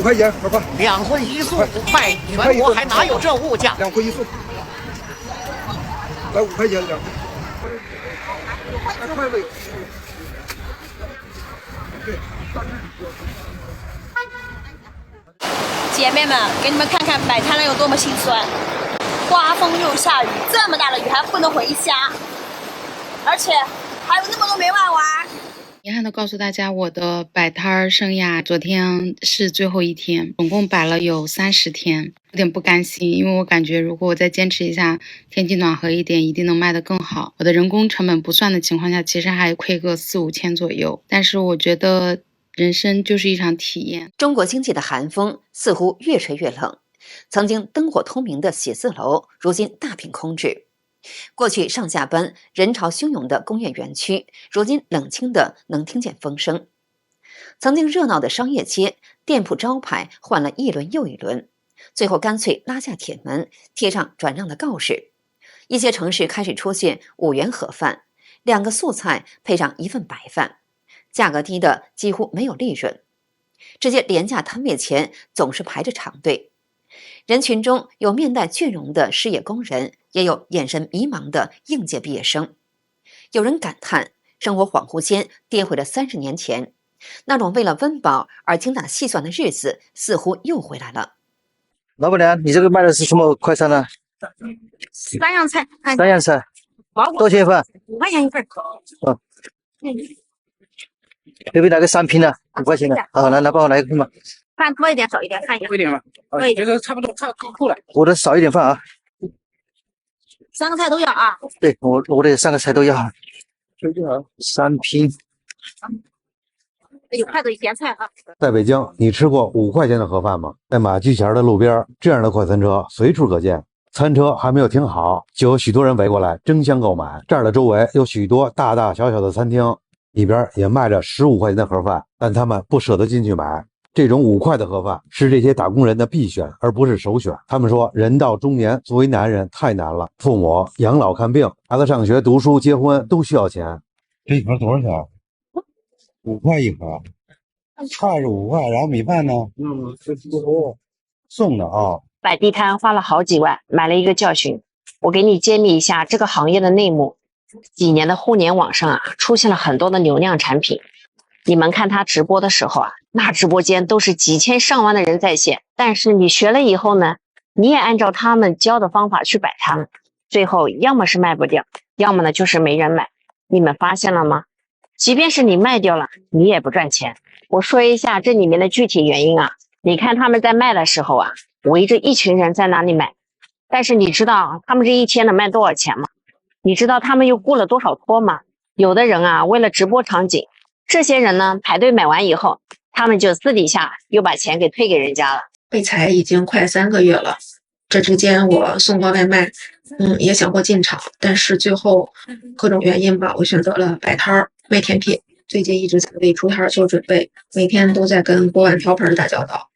5塊錢，老爸。2荤1素5塊，全國還哪有這物價？2荤1素，来5塊錢2。2塊位。对。姐妹们，给你们看看摆摊人有多麼心酸。刮風又下雨，這麼大的雨還不能回家，而且還有那麼多沒辦完。遺憾地告訴大家，我的擺攤生涯昨天是最後一天，總共擺了有30天，有點不甘心，因為我感覺如果我再堅持一下，天氣暖和一點，一定能賣得更好。我的人工成本不算的情況下，其實還虧個4、5千左右，但是我覺得人生就是一場體驗。中國經濟的寒風似乎越吹越冷，曾經燈火通明的寫字樓，如今大片空置。過去上下班人潮洶湧的工業園區，如今冷清的能聽見風聲。曾經熱鬧的商業街，店鋪招牌換了一輪又一輪，最後乾脆拉下鐵門，貼上轉讓的告示。一些城市開始出現5元盒飯，2個素菜配上1份白飯，價格低的幾乎沒有利潤。這些廉價攤位前總是排着長隊，人群中有面帶倦容的失業工人，也有眼神迷茫的應屆畢業生。有人感嘆，生活恍惚間跌回了30年前，那種為了溫飽而精打細算的日子似乎又回來了。老闆娘，你這個賣的是什麼快餐呢3樣菜？3樣菜，多少錢一份？5塊錢一份。可不可以來個3拼呢？5塊錢的。好，來幫我來一個嘛。飯多一點，少一點，看一下。多一點吧。多一點。覺得差不多，差夠了。我的少一點飯啊。3個菜都要啊。對，我的3個菜都要。3拼。有筷子鹹菜啊。在北京，你吃過5塊錢的盒飯嗎？在馬驹前的路邊，這樣的快餐車隨處可見。餐車還沒有停好，就有許多人圍過來爭相購買。這兒的周圍有許多大大小小的餐廳，裡邊也賣着15塊錢的盒飯，但他們不捨得進去買。這種5塊的盒飯是這些打工人的必選，而不是首選。他們說，人到中年，作為男人太難了，父母養老看病，孩子上學讀書結婚都需要錢。這一盒多少錢？5塊一盒，菜是5塊，然後米飯呢？送的啊。擺地攤花了好幾萬，買了一個教訓。我給你揭秘一下這個行業的內幕。幾年的互聯網上啊，出現了很多的流量產品。你們看他直播的時候啊，那直播間都是幾千上萬的人在線。但是你學了以後呢，你也按照他們教的方法去擺攤，最後要麼是賣不掉，要麼呢就是沒人買。你們發現了嗎？即便是你賣掉了，你也不賺錢。我說一下這裡面的具體原因啊。你看他們在賣的時候啊，圍着一群人在那裡買。但是你知道他們這一天能賣多少錢嗎？你知道他們又雇了多少托嗎？有的人啊，為了直播場景，這些人呢排隊買完以後，他們就私底下又把錢給退給人家了。備財已經快3個月了，這之間我送過外賣，也想過進廠，但是最後各種原因吧，我選擇了擺攤賣甜品。最近一直在為出攤做準備，每天都在跟鍋碗瓢盆打交道。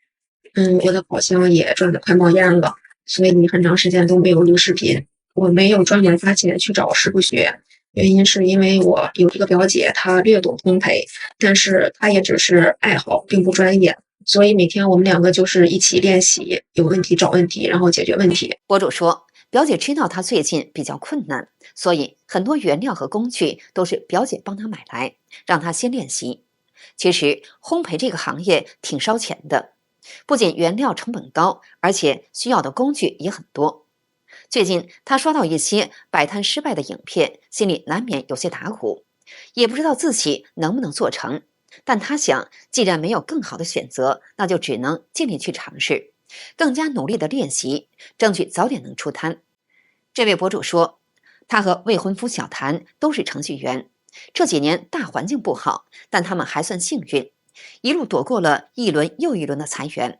我的烤箱也轉得快冒煙了，所以很長時間都沒有錄視頻。我沒有專門花錢去找師傅學，原因是因為我有一個表姐，她略懂烘焙，但是她也只是愛好，並不專業。所以每天我們2個就是一起練習，有問題找問題，然後解決問題。博主說，表姐知道她最近比較困難，所以很多原料和工具都是表姐幫她買來，讓她先練習。其實烘焙這個行業挺燒錢的，不僅原料成本高，而且需要的工具也很多。最近他刷到一些擺攤失敗的影片，心裡難免有些打鼓，也不知道自己能不能做成。但他想，既然沒有更好的選擇，那就只能盡力去嘗試，更加努力的練習，爭取早點能出攤。這位博主說，他和未婚夫小譚都是程序員，這幾年大環境不好，但他們還算幸運，一路躲過了一輪又一輪的裁員。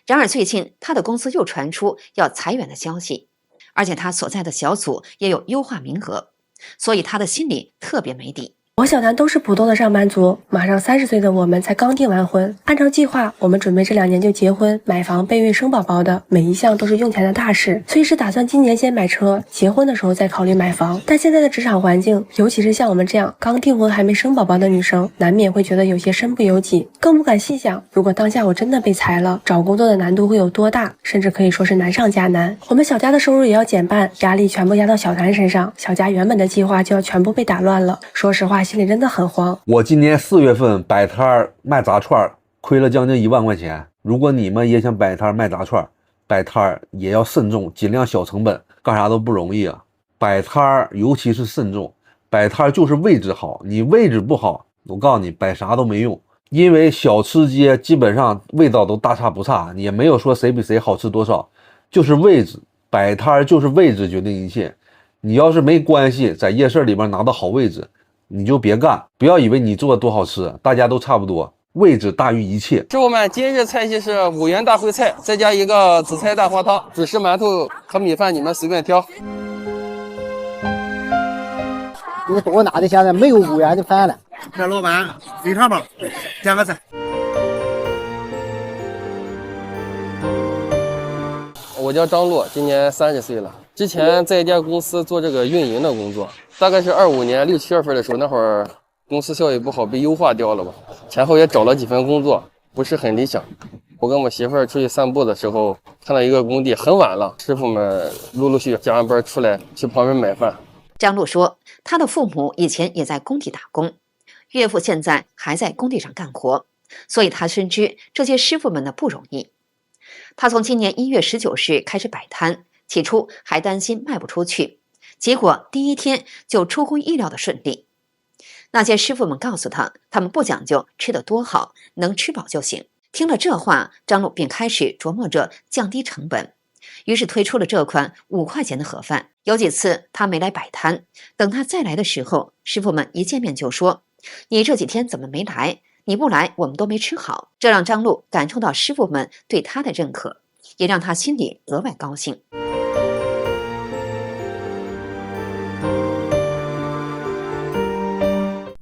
然而最近他的公司又傳出要裁員的消息，而且他所在的小組也有優化名額，所以他的心裡特別沒底。我小南都是普通的上班族，马上30岁的我们才刚订完婚，按照计划，我们準備這2年就結婚、買房、備孕、生寶寶的，每一項都是用錢的大事，所以是打算今年先買車，結婚的時候再考慮買房。但現在的職場環境，尤其是像我們這樣剛訂婚還沒生寶寶的女生，難免會覺得有些身不由己，更不敢細想，如果當下我真的被裁了，找工作的難度會有多大，甚至可以說是難上加難。我們小家的收入也要減半，壓力全部壓到小南身上，小家原本的計劃就要全部被打亂了。說實話，心裡真的很慌。我今年4月份擺攤賣炸串，虧了將近1萬塊錢。如果你們也想擺攤賣炸串，擺攤也要慎重，盡量小成本，幹啥都不容易啊。擺攤尤其是慎重，擺攤就是位置好，你位置不好，我告訴你擺啥都沒用。因為小吃街基本上味道都大差不差，也沒有說誰比誰好吃多少，就是位置，擺攤就是位置決定一切。你要是沒關係，在夜市裡邊拿到好位置，你就別幹，不要以為你做的多好吃，大家都差不多，位置大於一切。是我們今日菜系是5元大烩菜，再加一個紫菜蛋花湯，主食饅頭和米飯你們隨便挑。你多拿的現在沒有5元的飯了。這老闆肥腸包，點個菜。我叫張璐，今年30歲了。之前在一家公司做這個運營的工作，大概是25年6、7月份的時候，那會兒公司效益不好，被優化掉了吧。前後也找了幾份工作，不是很理想。我跟我媳婦兒出去散步的時候，看到一個工地，很晚了，師傅們陸陸續續下完班出來，去旁邊買飯。張璐說，他的父母以前也在工地打工，岳父現在還在工地上幹活，所以他深知這些師傅們的不容易。他從今年1月19日開始擺攤，起初還擔心賣不出去，結果第1天就出乎意料的順利。那些師傅們告訴他，他們不講究吃得多好，能吃飽就行。聽了這話，張璐便開始琢磨着降低成本，於是推出了這款5塊錢的盒飯。有幾次他沒來擺攤，等他再來的時候，師傅們一見面就說：“你這幾天怎麼沒來？你不來，我們都沒吃好。”這讓張璐感受到師傅們對他的認可，也讓他心裡額外高興。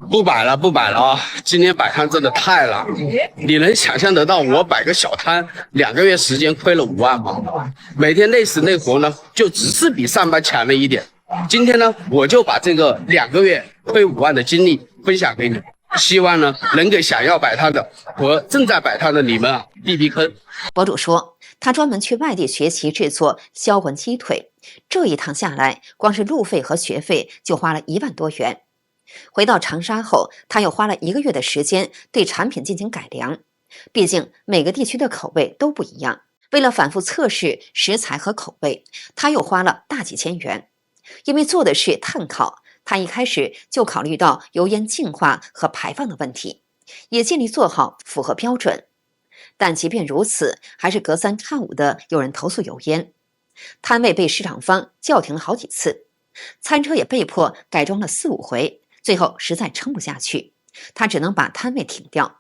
不擺了，不擺了啊！今年擺攤真的太難了。你能想象得到我擺個小攤2個月時間虧了5萬嗎？每天累死累活呢，就只是比上班強了一點。今天呢，我就把這個2個月虧5萬的經歷分享給你，希望呢能給想要擺攤的和正在擺攤的你們避避坑。博主說，他專門去外地學習製作銷魂雞腿，這一趟下來，光是路費和學費就花了1萬多元。回到長沙後，他又花了1個月的時間對產品進行改良，畢竟每個地區的口味都不一樣。為了反覆測試食材和口味，他又花了大幾千元。因為做的是炭烤，他一開始就考慮到油煙淨化和排放的問題，也盡力做好符合標準。但即便如此，還是隔3差5的有人投訴油煙，攤位被市場方叫停了好幾次，餐車也被迫改裝了4、5回。最後實在撐不下去，他只能把攤位停掉。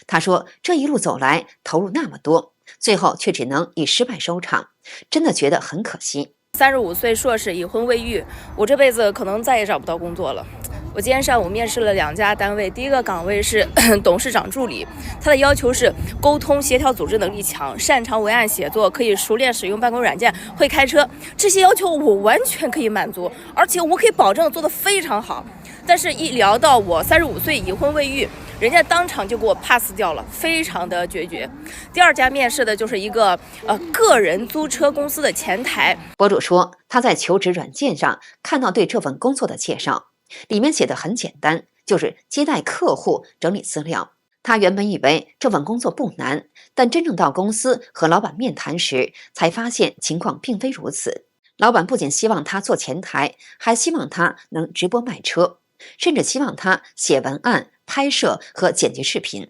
他說，這一路走來投入那麼多，最後卻只能以失敗收場，真的覺得很可惜。35歲碩士，已婚未育，我這輩子可能再也找不到工作了。我今天上午面試了2家單位，第一個崗位是董事長助理，他的要求是溝通協調組織能力強，擅長文案寫作，可以熟練使用辦公軟件，會開車。這些要求我完全可以滿足，而且我可以保證做得非常好。但是一聊到我35歲已婚未育，人家當場就給我 pass 掉了，非常的決絕。第2家面試的就是一個個人租車公司的前台。博主說，他在求職軟件上看到對這份工作的介紹，裡面寫的很簡單，就是接待客戶、整理資料。他原本以為這份工作不難，但真正到公司和老闆面談時，才發現情況並非如此。老闆不僅希望他做前台，還希望他能直播賣車，甚至希望他寫文案、拍攝和剪輯視頻。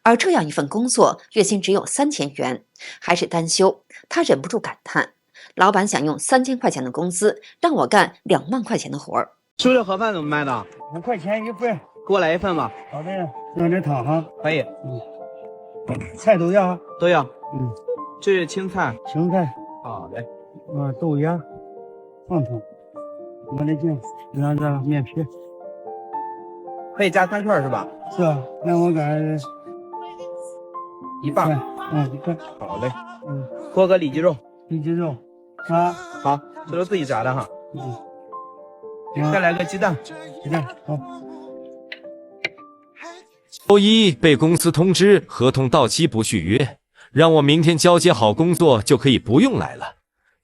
而這樣一份工作，月薪只有3000元，還是單休。他忍不住感嘆：老闆想用3000塊錢的工資讓我幹2萬塊錢的活兒。吃的盒飯怎麼賣的？5塊錢1份，給我來1份吧。好的，弄點湯哈。可以。菜都要？都要。這是青菜。青菜。好嘞。豆芽、放湯。我來進，然後這麵皮。可以加3串是吧？是啊，那我感觉一半。一半。好嘞。锅个里脊肉。里脊肉。啊。好，这都自己炸的哈。再来个鸡蛋。鸡蛋。好。周一被公司通知合同到期不续约，让我明天交接好工作就可以不用来了。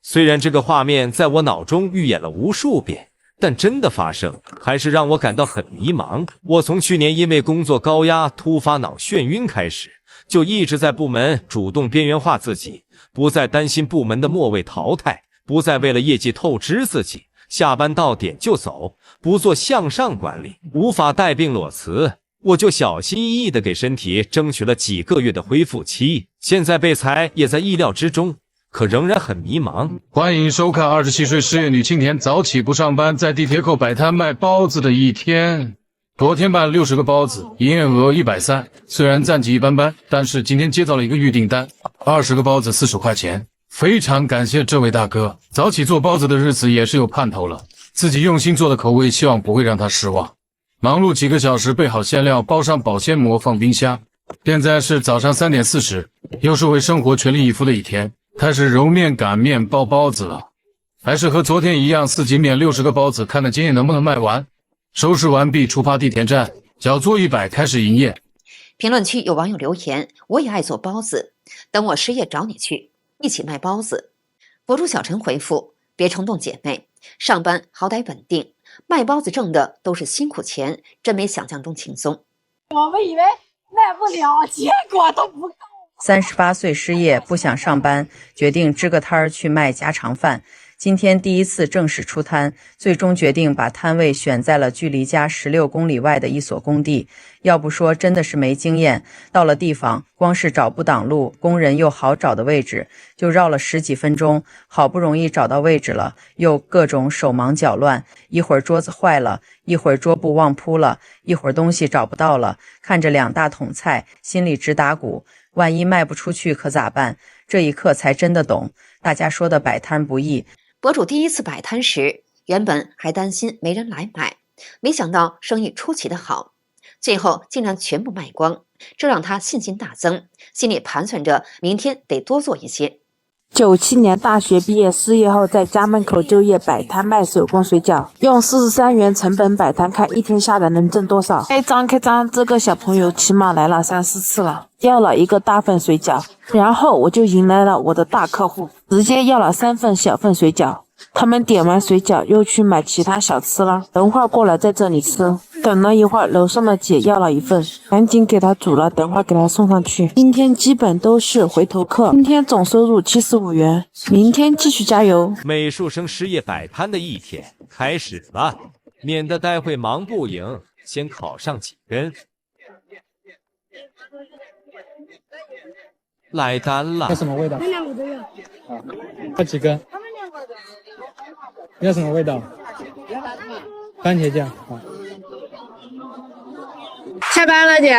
虽然这個畫面在我腦中預演了無數遍，但真的發生還是讓我感到很迷茫。我從去年因為工作高壓突發腦眩暈開始，就一直在部門主動邊緣化自己，不再擔心部門的末位淘汰，不再為了業績透支自己，下班到點就走，不做向上管理，無法帶病裸辭。我就小心翼翼地給身體爭取了幾個月的恢復期，現在被裁也在意料之中，可仍然很迷茫。歡迎收看27歲失業女青年早起不上班，在地鐵口擺攤賣包子的一天。昨天賣了60個包子，營業額130，雖然戰績一般般，但是今天接到了一個預訂單，20個包子40塊錢。非常感謝這位大哥，早起做包子的日子也是有盼頭了，自己用心做的口味，希望不會讓他失望。忙碌幾個小時，備好餡料，包上保鮮膜，放冰箱。現在是早上3點40，又是為生活全力以赴的一天，開始揉麵、擀麵、包包子了。還是和昨天一樣，4級麵60個包子，看看今天能不能賣完。收拾完畢，出發地鐵站，腳坐一擺，開始營業。評論區有網友留言：我也愛做包子，等我失業找你去，一起賣包子。博主小陳回復：別衝動姐妹，上班好歹穩定。賣包子掙的都是辛苦錢，真沒想象中輕鬆。我們以為賣不了，結果都不夠。38歲失業，不想上班，決定支個攤兒去賣家常飯。今天第一次正式出攤，最終決定把攤位選在了距離家16公里外的一所工地。要不說真的是沒經驗，到了地方，光是找不擋路，工人又好找的位置，就繞了10幾分鐘，好不容易找到位置了，又各種手忙腳亂，一會兒桌子壞了，一會兒桌布忘鋪了，一會兒東西找不到了，看着2大桶菜，心裡直打鼓，萬一賣不出去可咋辦？這一刻才真的懂，大家說的擺攤不易。博主第一次擺攤時，原本還擔心沒人來買，沒想到生意出奇的好，最後竟然全部賣光，這讓他信心大增，心裡盤算着明天得多做一些。97年大學畢業失業後，在家門口就業擺攤賣手工水餃，用43元成本擺攤，看一天下來能掙多少。開張，這個小朋友起碼來了3、4次了，要了一個大份水餃，然後我就迎來了我的大客戶，直接要了3份小份水餃。他們點完水餃又去買其他小吃了，等會兒過來在這裡吃。等了一會兒，樓上的姐要了一份，趕緊給她煮了，等會兒給她送上去。今天基本都是回頭客，今天總收入75元，明天繼續加油。美術生失業擺攤的一天開始了，免得待會忙不贏，先烤上幾根。來單了。要什麼味道？那2個都要。要幾根？要什麼味道？番茄醬。好。下班了，姐。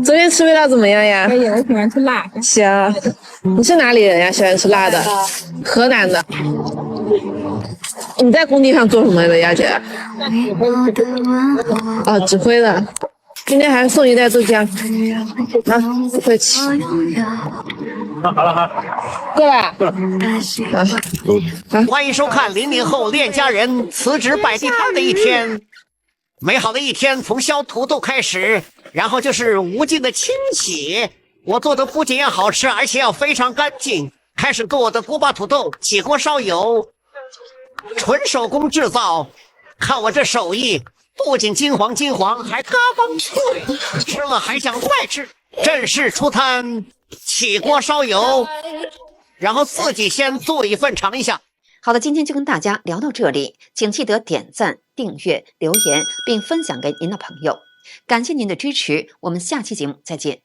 昨天吃味道怎麼樣呀？可以，我喜歡吃辣。行，你是哪裡人呀？喜歡吃辣的？河南的。你在工地上做什麼的呀，姐？哦，指揮的。今天還送一袋豆漿。啊，不客氣。好了，夠了。歡迎收看00後戀家人辭職擺地攤的一天。美好的一天從削土豆開始，然後就是無盡的清洗。我做的不僅要好吃，而且要非常乾淨。開始給我的鍋巴土豆起鍋燒油，純手工製造。看我這手藝，不僅金黃，還嘎嘣脆，吃了還想再吃。正式出攤，起鍋燒油，然後自己先做一份嘗一下。好的，今天就跟大家聊到這裡，請記得點讚、訂閱、留言，並分享給您的朋友。感謝您的支持，我們下期節目再見。